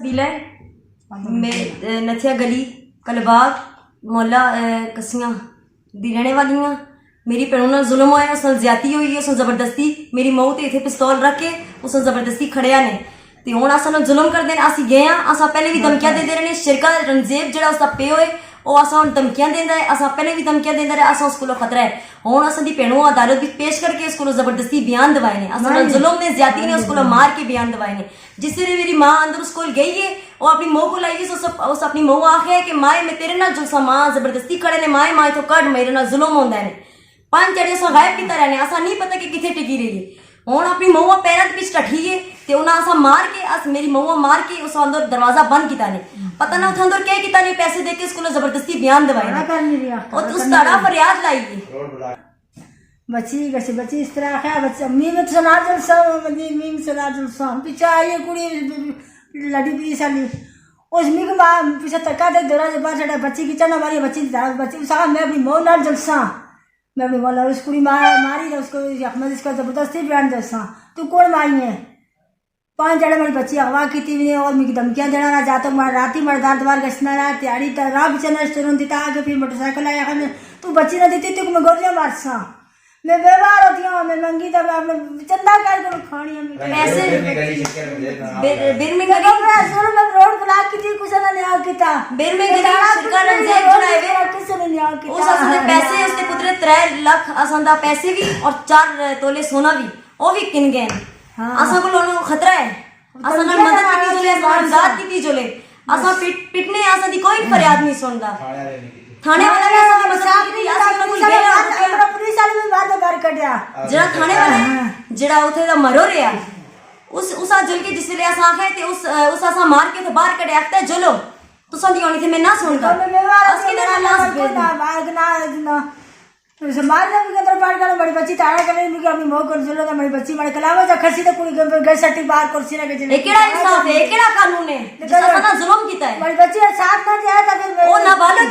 बिला मैं नथिया गली कलबाग मोहल्ला कसियां दी रहने वाली हाँ। मेरी भैनों नाल जुल्म होया, उस नाल ज्यादती हुई है, उस जबरदस्ती मेरी मऊ ते इत्थे पिस्तौल रख के उस जबरदस्ती खड़िया ने ते हुण असां नाल जुल्म करदे ने। असीं गए हां, असां पहले भी धमकियां देंदे रहे। शिरका रंजेब जिहड़ा उसदा पिओ है ਉਹ असां हुण धमकियां देंदा है, असां पहले भी धमकियां देंदा रहे। असां उस कोलों खतरा है। हुण असां दी भैनों अदालत विच पेश करके उस कोलों जबरदस्ती बयान दवाए ने, असां नाल जुल्म ने ज्यादती ने उस कोलों मार के बयान दवाए ने। जिस वेले मेरी मां अंदर उस कोल गई है, वो अपनी मऊ को लाई उस अपनी मऊ आखे कि माए मैं तेरे नाल जुलसा, मां जबरदस्ती खड़े ने, माए मां इथों कढ, मेरे नाल जुल्म होंदा है। 5 जड़े असां गायब कीता रहने, असां नहीं पता कि किथे टिकी रही है। हुण अपनी मऊआ पैरां दे विच ढठी है ते उन्हां असां मार के मेरी मऊआ मार के उस अंदर दरवाजा बंद कीता ने। पता ना उत्थे अंदर क्या कीता ने, पैसे दे के उसको जबरदस्ती बयान दवाए ने और उस ताड़ा फरियाद लाई है। बच्ची कैसे बच्ची इस तरह है, बच्चा मीम सुना जलसा मीम सुना जलसा पीछे आई कुड़ी लड़ी पी साली उस मीम के बाद पीछे तका दे दौरा के बाद छड़ा बच्ची की चना मारी बच्ची उसका मैं अपनी मौ नाल जलसा, मैं अपनी बोला उस कुड़ी मारी ना उसको अहमद इसका जबरदस्ती बयान जलसा। तू कौन मारी है? 5 जड़े मेरी बच्ची अगवा की थी और मेरी धमकियां देना ना जाता राती मरदार द्वार गश्तना ना त्याड़ी राह बिचना स्टोन देता आगे फिर मोटरसाइकिल आया खाने तू बच्ची ना देती तू मैं गोलियां मारसा, मैं व्यवहार होती हूँ, मैं मंगी तब आपने चंदा कर खानी हम पैसे बिर में गली मैं रोड ब्लॉक की थी कुछ ना न्याय किया बिर में गली सरकार ने जेब बनाए वे किसी ने न्याय किया। उस असले पैसे उसके पुत्र 3 लाख असंदा पैसे भी और 4 तोले सोना भी वो भी किन गए। असा को लोनो खतरा है, असा ना मदद की जोले, असा इमदाद की जोले, असा पिटने असा दी कोई फरियाद नहीं सुनदा। थाने वाला ने असा मसाक नहीं असा को गया पुलिस वाले में बाहर कटिया जरा थाने वाले जरा उथे दा मरो रिया उस जुल के जिस ले असा आखे ते उस असा मार के तो बाहर कटे आखते जुलो तो संदी होनी थे मैं ना सुनदा अस की तरह ना मार ना मार ना के अंदर पार कर बड़ी बच्ची ताड़ा करे मुके अपनी मौ कर जुलो तो बड़ी बच्ची मार कलावा जा खसी तो कुड़ी गए सट्टी बाहर कुर्सी ना के चले केड़ा इंसाफ है, केड़ा कानून है? असा ना जुल्म कीता है, बड़ी बच्ची साथ ना जाए तो फिर ओ नाबालिग